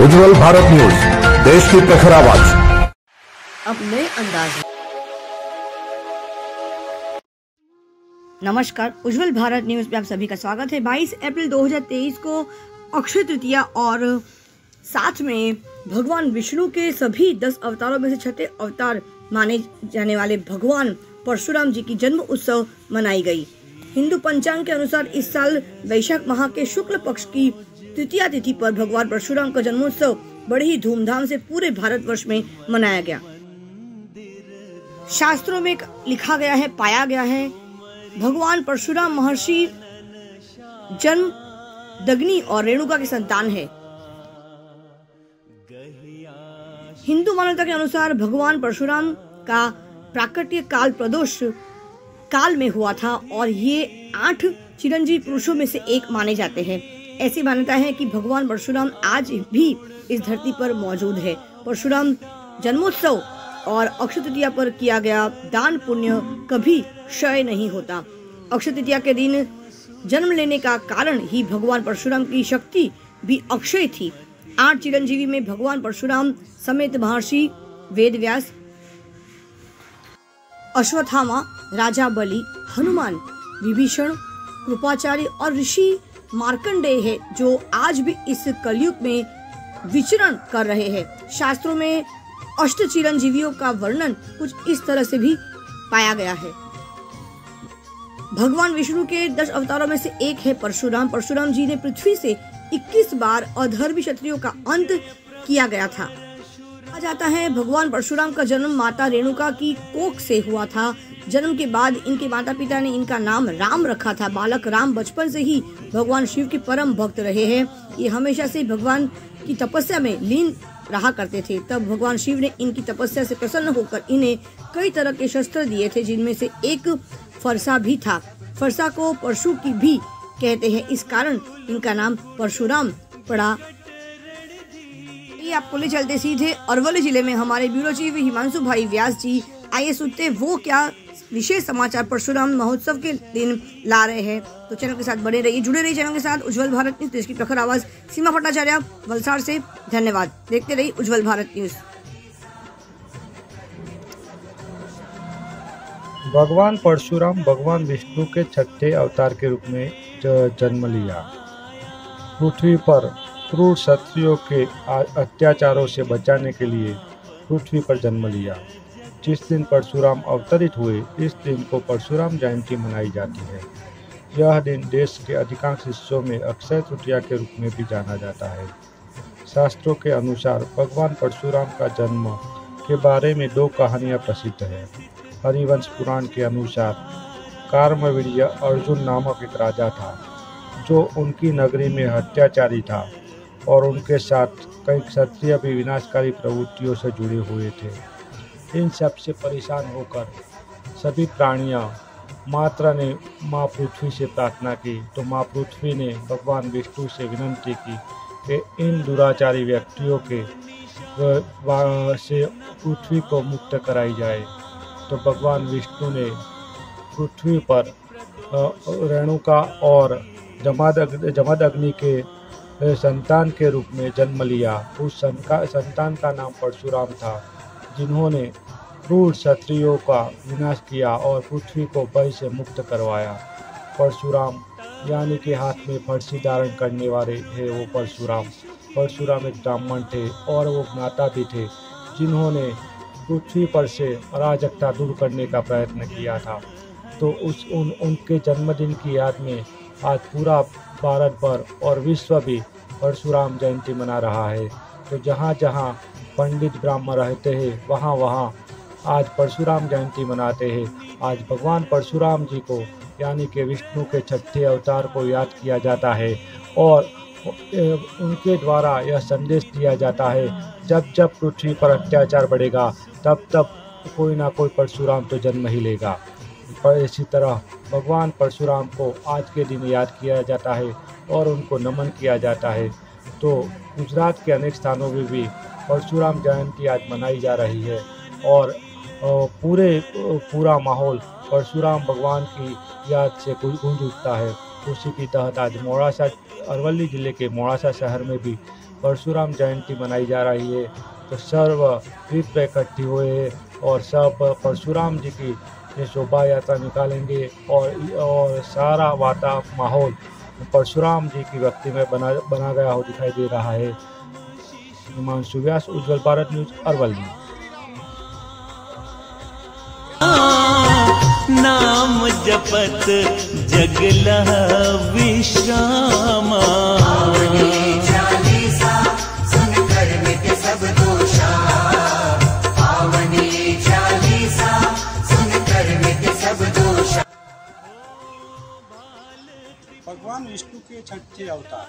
उज्जवल Bharat news, देश की प्रखर आवाज। अब नए अंदाज में। नमस्कार, उज्जवल भारत न्यूज में आप सभी का स्वागत है। 22 अप्रैल 2023 को अक्षय तृतीया और साथ में भगवान विष्णु के सभी 10 अवतारों में से छठे अवतार माने जाने वाले भगवान परशुराम जी की जन्म उत्सव मनाई गई। हिंदू पंचांग के अनुसार इस साल वैशाख माह के शुक्ल पक्ष की तृतीया तिथि पर भगवान परशुराम का जन्मोत्सव बड़ी ही धूमधाम से पूरे भारतवर्ष में मनाया गया। शास्त्रों में लिखा गया है, पाया गया है, भगवान परशुराम महर्षि जन्म दग्नि और रेणुका के संतान है। हिंदू मान्यता के अनुसार भगवान परशुराम का प्राकट्य काल प्रदोष काल में हुआ था और ये 8 चिरंजीव पुरुषों में से एक माने जाते हैं। ऐसी मान्यता है कि भगवान परशुराम आज भी इस धरती पर मौजूद है। परशुराम जन्मोत्सव और अक्षय तृतीया पर किया गया दान पुण्य कभी क्षय नहीं होता। अक्षय तृतीया के दिन जन्म लेने का कारण ही भगवान परशुराम की शक्ति भी अक्षय थी। 8 चिरंजीवी में भगवान परशुराम समेत महर्षि वेदव्यास, अश्वत्थामा, राजा बलि, हनुमान, विभीषण, कृपाचार्य और ऋषि मार्कंडेय है, जो आज भी इस कलयुग में विचरण कर रहे हैं। शास्त्रों में अष्ट चिरंजीवियों का वर्णन कुछ इस तरह से भी पाया गया है। भगवान विष्णु के 10 अवतारों में से एक है परशुराम। परशुराम जी ने पृथ्वी से 21 बार अधर्मी क्षत्रियों का अंत किया गया था। कहा जाता है भगवान परशुराम का जन्म माता रेणुका की कोख से हुआ था। जन्म के बाद इनके माता पिता ने इनका नाम राम रखा था। बालक राम बचपन से ही भगवान शिव के परम भक्त रहे हैं। ये हमेशा से भगवान की तपस्या में लीन रहा करते थे। तब भगवान शिव ने इनकी तपस्या से प्रसन्न होकर इन्हें कई तरह के शस्त्र दिए थे, जिनमें से एक फरसा भी था। फरसा को परशु की भी कहते हैं, इस कारण इनका नाम परशुराम पड़ा। ये आपको ले चलते सीधे अरवली जिले में हमारे ब्यूरो चीफ हिमांशु भाई व्यास जी। आइए सुनते वो क्या विशेष समाचार परशुराम महोत्सव के दिन ला रहे हैं। तो चैनल के साथ बने रहिए, जुड़े रहिए चैनल के साथ। उज्जवल भारत न्यूज, देश की प्रखर आवाज। सीमा भट्टाचार्य, वलसाड़ से धन्यवाद। देखते रहिए उज्जवल भारत न्यूज। भगवान परशुराम भगवान विष्णु के छठे अवतार के रूप में जन्म लिया। पृथ्वी पर क्रूर क्षत्रियों के अत्याचारों से बचाने के लिए पृथ्वी पर जन्म लिया। जिस दिन परशुराम अवतरित हुए, इस दिन को परशुराम जयंती मनाई जाती है। यह दिन देश के अधिकांश हिस्सों में अक्षय तृतीया के रूप में भी जाना जाता है। शास्त्रों के अनुसार भगवान परशुराम का जन्म के बारे में 2 कहानियाँ प्रसिद्ध हैं। हरिवंश पुराण के अनुसार कार्मवीर्य अर्जुन नामक एक राजा था, जो उनकी नगरी में हत्याचारी था और उनके साथ कई क्षत्रिय भी विनाशकारी प्रवृत्तियों से जुड़े हुए थे। इन सब से परेशान होकर सभी प्राणियां मात्रा ने माँ पृथ्वी से प्रार्थना की, तो माँ पृथ्वी ने भगवान विष्णु से विनंती की कि इन दुराचारी व्यक्तियों के से पृथ्वी को मुक्त कराई जाए। तो भगवान विष्णु ने पृथ्वी पर रेणुका और जमदग्नि के संतान के रूप में जन्म लिया। उस संतान का नाम परशुराम था, जिन्होंने क्रूर क्षत्रियों का विनाश किया और पृथ्वी को भय से मुक्त करवाया। परशुराम यानी कि हाथ में फरसी धारण करने वाले थे वो परशुराम। परशुराम एक ब्राह्मण थे और वो ज्ञाता भी थे, जिन्होंने पृथ्वी पर से अराजकता दूर करने का प्रयत्न किया था। तो उनके जन्मदिन की याद में आज पूरा भारत भर और विश्व भी परशुराम जयंती मना रहा है। तो जहाँ जहाँ पंडित ब्राह्मण रहते हैं, वहाँ वहाँ आज परशुराम जयंती मनाते हैं। आज भगवान परशुराम जी को यानी कि विष्णु के छठे अवतार को याद किया जाता है और उनके द्वारा यह संदेश दिया जाता है, जब जब पृथ्वी पर अत्याचार बढ़ेगा, तब तब कोई ना कोई परशुराम तो जन्म ही लेगा। पर इसी तरह भगवान परशुराम को आज के दिन याद किया जाता है और उनको नमन किया जाता है। तो गुजरात के अनेक स्थानों में भी परशुराम जयंती आज मनाई जा रही है और पूरा माहौल परशुराम भगवान की याद से गूंज उठता है। उसी की तहत आज मोड़ासा अरवली जिले के मोड़ासा शहर में भी परशुराम जयंती मनाई जा रही है। तो सर्व तीर्थ इकट्ठी हुए हैं और सब परशुराम जी की ये शोभा यात्रा निकालेंगे और सारा माहौल परशुराम जी की भक्ति में बना गया हो दिखाई दे रहा है। हिमांशु व्यास, उज्जवल भारत न्यूज, अरवली। नाम जपत जगला विश्रामा, चालीसा सुनकर मिट सब दोषा, पावनी चालीसा सुनकर मिट सब दोषा। भगवान विष्णु के छठे अवतार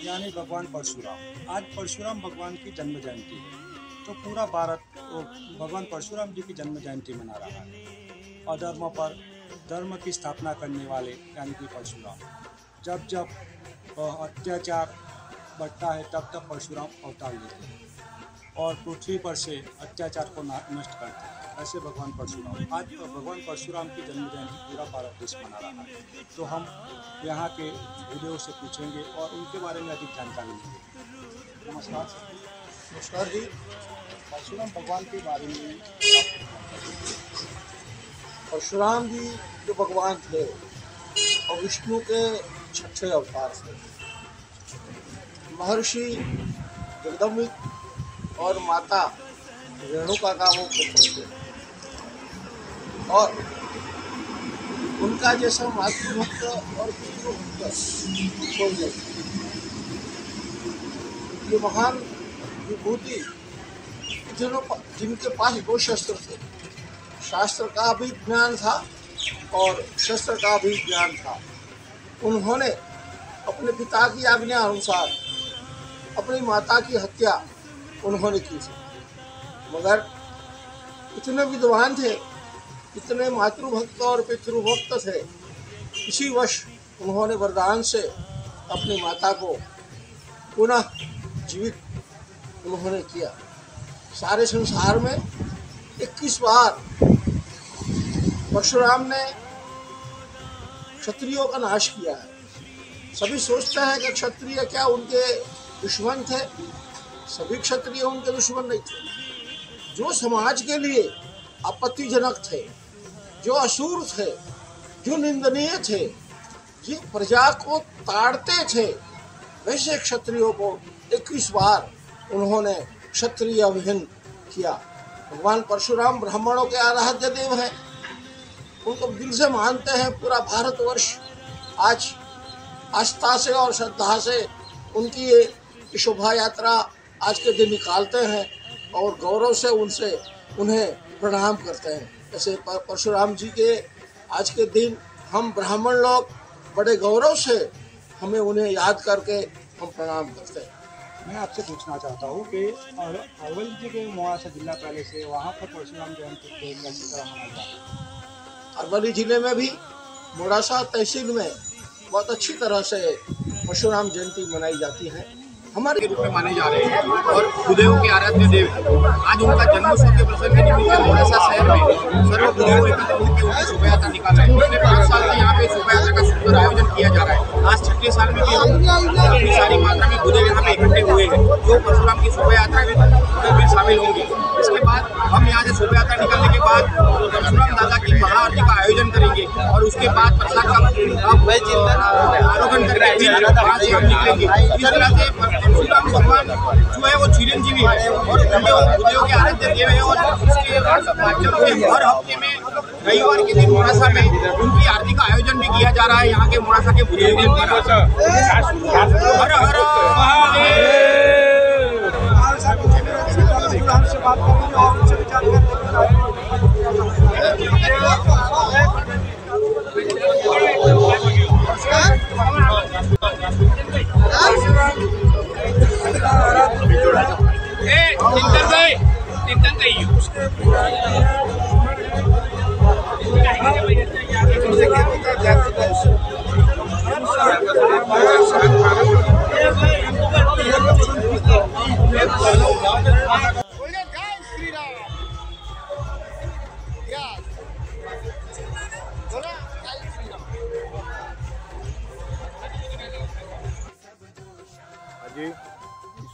यानी भगवान परशुराम, आज परशुराम भगवान की जन्म जयंती है। तो पूरा भारत भगवान परशुराम जी की जन्म जयंती मना रहा है। अधर्म पर धर्म की स्थापना करने वाले यानी कि परशुराम, जब जब अत्याचार बढ़ता है तब तब परशुराम अवतार लेते हैं और पृथ्वी पर से अत्याचार को नष्ट करते हैं। ऐसे भगवान परशुराम, आज भगवान परशुराम की जन्म जयंती पूरा भारत देश मना रहा है। तो हम यहाँ के भूदेव से पूछेंगे और उनके बारे में अधिक जानकारी लेंगे। नमस्कार जी, परशुराम भगवान के बारे में। परशुराम जी जो भगवान थे और विष्णु के छठे अवतार थे। महर्षि जगदम्बिक और माता रेणुका का वो पुत्र थे और उनका जैसा मातृभक्त और पितृभक्त कोई नहीं। ये महान विभूति जिनके पास दो शस्त्र थे, शास्त्र का भी ज्ञान था और शस्त्र का भी ज्ञान था। उन्होंने अपने पिता की आज्ञा अनुसार अपनी माता की हत्या उन्होंने की थी, मगर इतने विद्वान थे, इतने मातृभक्त और पितृभक्त थे, इसी वर्ष उन्होंने वरदान से अपनी माता को पुनः जीवित उन्होंने किया। सारे संसार में 21 बार परशुराम ने क्षत्रियों का नाश किया है। सभी सोचते हैं कि क्षत्रिय क्या उनके दुश्मन थे? सभी क्षत्रिय उनके दुश्मन नहीं थे। जो समाज के लिए आपत्तिजनक थे, जो असुर थे, जो निंदनीय थे, जो प्रजा को ताड़ते थे, वैसे क्षत्रियों को 21 बार उन्होंने क्षत्रिय विहीन किया। भगवान परशुराम ब्राह्मणों के आराध्य देव हैं, उनको दिल से मानते हैं। पूरा भारतवर्ष आज आस्था से और श्रद्धा से उनकी ये शोभा यात्रा आज के दिन निकालते हैं और गौरव से उन्हें प्रणाम करते हैं। ऐसे परशुराम जी के आज के दिन हम ब्राह्मण लोग बड़े गौरव से हमें उन्हें याद करके हम प्रणाम करते हैं। मैं आपसे पूछना चाहता हूँ कि अरवली जी के मोड़ासा जिला पहले से वहाँ पर परशुराम जयंती कैसी तरह मनाई जाती है? अरवली जिले में भी मोड़ासा तहसील में बहुत अच्छी तरह से परशुराम जयंती मनाई जाती है। हमारे रूप में माने जा रहे हैं और भूदेव के आराध्य देव आज उनका जन्मोत्सव के प्रसंग के निमित्त मोड़ासा शहर में सर्व भूदेव एकत्र होकर उनकी शोभा यात्रा निकाल रहे हैं। पिछले 5 साल से यहाँ पे शोभा यात्रा का सुंदर आयोजन किया जा रहा है। आज 6ठे साल में भी हम सारी मात्रा में भूदेव यहाँ पे इकट्ठे हुए हैं जो परशुराम की शोभा यात्रा में भी शामिल होंगे। इसके बाद हम यहाँ से शोभा यात्रा निकलने के बाद परशुराम दादा की महाआरती का आयोजन करेंगे और उसके बाद प्रसाद का आरोहण करके यहाँ से हम निकलेंगे। इस तरह से परशुराम भगवान जो है वो चिरंजीवी है और भूदेव के आराध्य देव है और उसके माध्यम से हर हफ्ते में रविवार के दिन मोड़ासा में उनकी आरती का आयोजन भी किया जा रहा है। यहाँ के मोड़ासा के भूदेव देव हर हर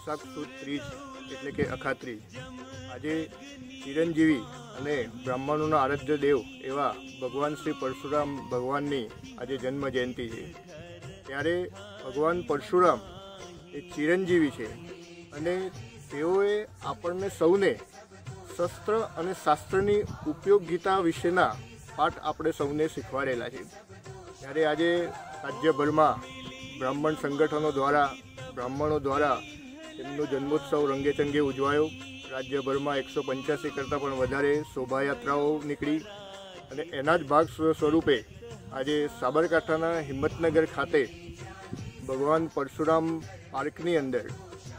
વૈશાખ સુદ ત્રીજ એટલે કે અખાત્રીજ આજે ચિરંજીવી અને બ્રાહ્મણોના આરાધ્ય દેવ એવા ભગવાન શ્રી પરશુરામ ભગવાનની આજે જન્મ જયંતિ છે। ત્યારે ભગવાન પરશુરામ એ ચિરંજીવી છે અને તેઓએ આપણને સૌને શસ્ત્ર અને શાસ્ત્રની ઉપયોગિતા વિશેના પાઠ આપણે સૌને શીખવાડેલા છે। ત્યારે આજે રાજ્યભરમાં બ્રાહ્મણ સંગઠનો દ્વારા બ્રાહ્મણો દ્વારા તેમનો જન્મોત્સવ રંગેચંગે ઉજવાયો। રાજ્યભરમાં 185 કરતાં પણ વધારે શોભાયાત્રાઓ નીકળી અને એના જ ભાગ સ્વરૂપે આજે સાબરકાંઠાના હિંમતનગર ખાતે ભગવાન પરશુરામ પાર્કની અંદર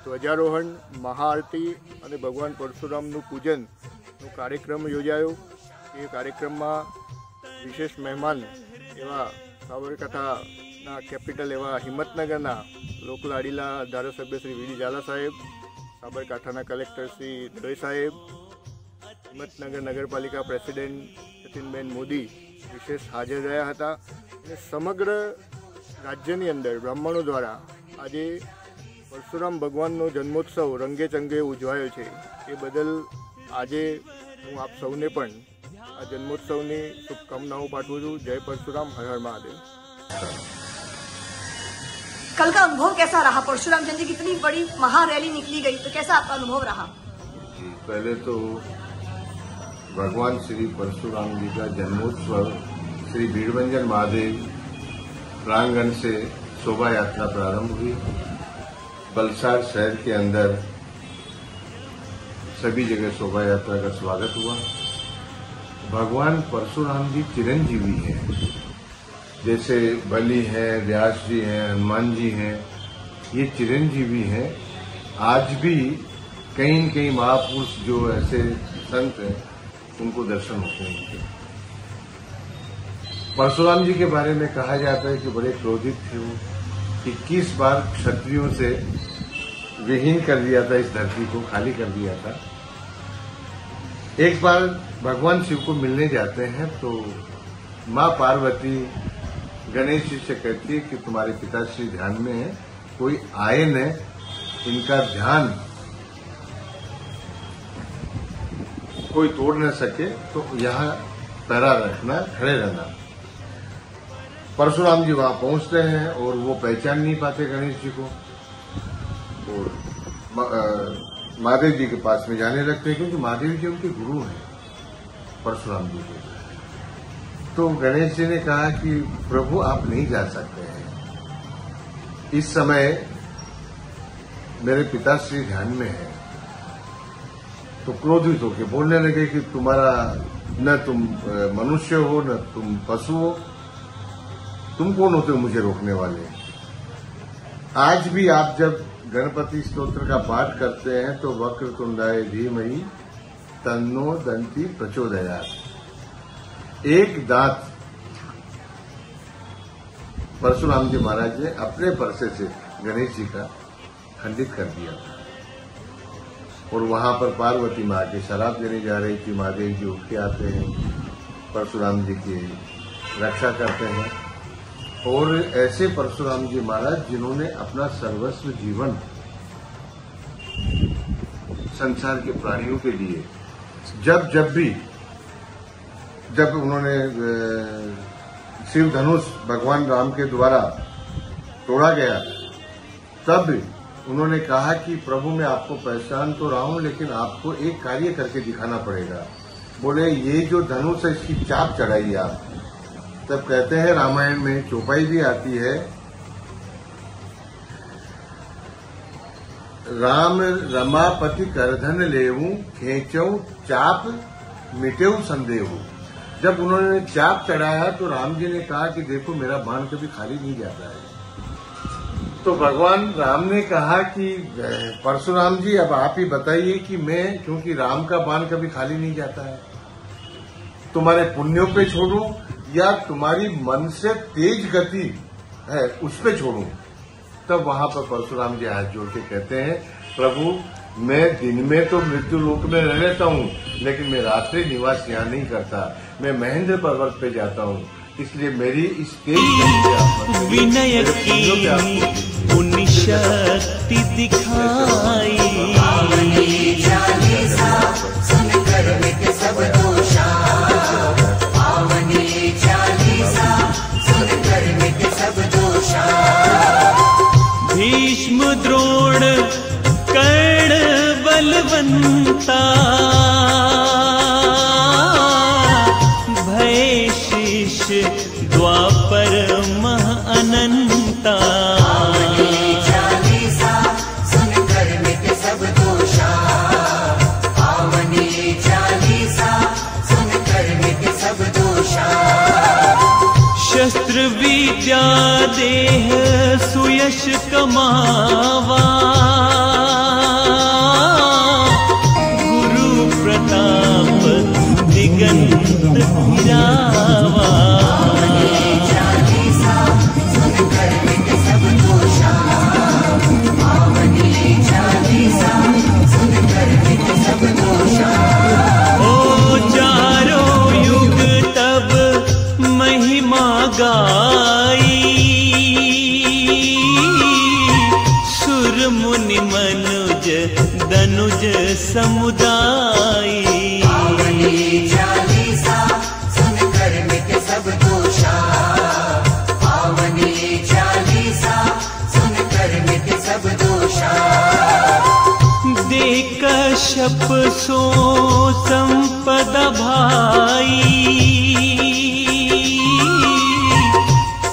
ધ્વજારોહણ, મહાઆરતી અને ભગવાન પરશુરામનું પૂજનનો કાર્યક્રમ યોજાયો। એ કાર્યક્રમમાં વિશેષ મહેમાન એવા સાબરકાંઠાના કેપિટલ એવા હિંમતનગરના લોકલાડીલા ધારાસભ્ય શ્રી વીડી ઝાલા સાહેબ, સાબરકાંઠાના કલેક્ટર શ્રી દવે સાહેબ, હિંમતનગર નગરપાલિકા પ્રેસિડેન્ટ જતીનબેન મોદી વિશેષ હાજર રહ્યા હતા અને સમગ્ર રાજ્યની અંદર બ્રાહ્મણો દ્વારા આજે પરશુરામ ભગવાનનો જન્મોત્સવ રંગેચંગે ઉજવાયો છે। એ બદલ આજે હું આપ સૌને પણ આ જન્મોત્સવની શુભકામનાઓ પાઠવું છું। જય परशुराम, हर हर महादेव। कल का अनुभव कैसा रहा? परशुराम जयंती की इतनी बड़ी महारैली निकली गई, तो कैसा आपका अनुभव रहा? जी, पहले तो भगवान श्री परशुराम जी का जन्मोत्सव श्री भीड़भंजन महादेव प्रांगण से शोभा यात्रा प्रारंभ हुई। वलसाड़ शहर के अंदर सभी जगह शोभा यात्रा का स्वागत हुआ। भगवान परशुराम जी चिरंजीवी हैं, जैसे बलि हैं, व्यास जी हैं, हनुमान जी हैं, ये चिरंजीवी हैं। आज भी कहीं न कहीं महापुरुष जो ऐसे संत हैं उनको दर्शन होते हैं। परशुराम जी के बारे में कहा जाता है कि बड़े क्रोधित थे वो, 21 बार क्षत्रियों से विहीन कर दिया था, इस धरती को खाली कर दिया था। एक बार भगवान शिव को मिलने जाते हैं तो माँ पार्वती गणेश जी से कहती है कि तुम्हारे पिताश्री ध्यान में है, कोई आए न, इनका ध्यान कोई तोड़ न सके, तो यहाँ पैरा रखना, खड़े रहना। परशुराम जी वहां पहुंचते हैं और वो पहचान नहीं पाते गणेश जी को और महादेव जी के पास में जाने लगते हैं, क्योंकि महादेव जी उनके गुरु हैं परशुराम जी के। तो गणेश जी ने कहा कि प्रभु आप नहीं जा सकते हैं, इस समय मेरे पिताश्री ध्यान में है। तो क्रोधित होकर बोलने लगे कि तुम्हारा न तुम मनुष्य हो न तुम पशु हो, तुम कौन होते हो मुझे रोकने वाले? आज भी आप जब गणपति स्तोत्र का पाठ करते हैं तो वक्रतुंडाय धीमहि तन्नो दंती प्रचोदयात्, एक दांत परशुराम जी महाराज ने अपने परसे से गणेश जी का खंडित कर दिया था। और वहां पर पार्वती माँ के शराब देने जा रही थी, महादेव जी उठ के आते हैं, परशुराम जी की रक्षा करते हैं। और ऐसे परशुराम जी महाराज जिन्होंने अपना सर्वस्व जीवन संसार के प्राणियों के लिए, जब उन्होंने शिव धनुष भगवान राम के द्वारा तोड़ा गया, तब उन्होंने कहा कि प्रभु मैं आपको पहचान तो रहा हूं, लेकिन आपको एक कार्य करके दिखाना पड़ेगा। बोले ये जो धनुष है इसकी चाप चढ़ाइए आप। तब कहते हैं रामायण में चौपाई भी आती है, राम रमापति करधन लेऊं खेचऊं चाप मिटेऊ संदेहू। जब उन्होंने चाप चढ़ाया तो राम जी ने कहा कि देखो मेरा बाण कभी खाली नहीं जाता है। तो भगवान राम ने कहा कि परशुराम जी अब आप ही बताइए कि मैं, क्योंकि राम का बाण कभी खाली नहीं जाता है, तुम्हारे पुण्यों पे छोड़ूं या तुम्हारी मन से तेज गति है उस पे छोड़ूं? तब वहां पर परशुराम जी हाथ जोड़ के कहते हैं प्रभु मैं दिन में तो मृत्यु लोक में रह लेता हूँ, लेकिन मैं रात्रि निवास यहाँ नहीं करता, मैं महेंद्र पर्वत पे जाता हूँ, इसलिए मेरी इस तेज गति पे आप शक्ति दिखाई। चालीसा सुनकर मिटे सब दोषा, पावनी चालीसा सुनकर मिटे सब दोषा। भीष्म द्रोण कर्ण बलवंता, भय शिष्य द्वापर मह अनंता। पावनी चालीसा सुनकर मिटे सब दोषा, पावनी चालीसा सुनकर मिटे सब दोषा। शस्त्र विद्या देह सुयश कमावा, गुरु प्रताप दिगंत फिरावा। चालीसा सुनकर मिटे सब दोषा, पावनी चालीसा सुनकर मिटे सब दोषा। ओ चारों युग तब महिमा गाई, सुर मुनि मनुज दनुज समुदाई। पावनी चालीसा सुनकर मिटे सब दोषा, पावनी चालीसा सुनकर मिटे सब दोषा। दे कश्यप सो संपदा भाई,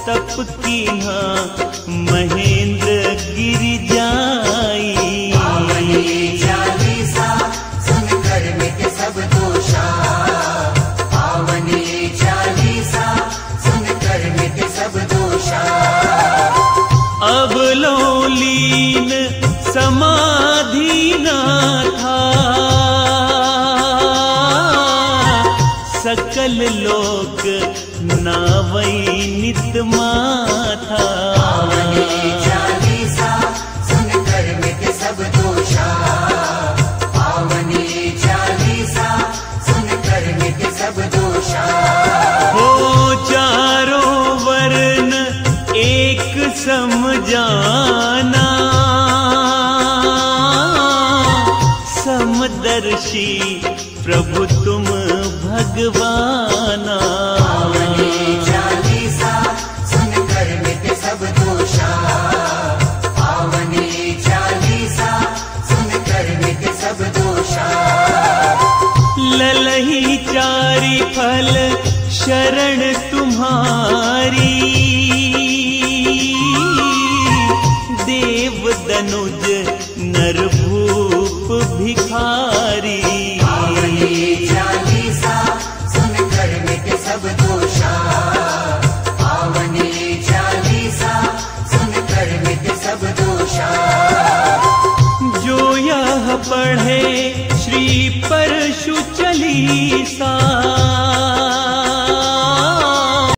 तप कीन्हा महेंद्र गिरि जाई। पावनी चालीसा सुनकर मिटे सब दोषा, पावनी चालीसा सुनकर मिटे सब दोषा। अब लौलीन समाधि न था, सकल लोक नावई नित माथा। पावनी चालीसा सुनकर मिटे सब दोषा, पावनी चालीसा सुनकर मिटे सब दोषा। हो चारों वर्ण एक सम जाना, समदर्शी प्रभु तुम भगवाना। पावनी चालीसा सुनकर मिटे सब दोषा, पावनी चालीसा सुनकर मिटे सब दोषा। ललही चारि फल शरण तुम्हारी, देव दनुज नर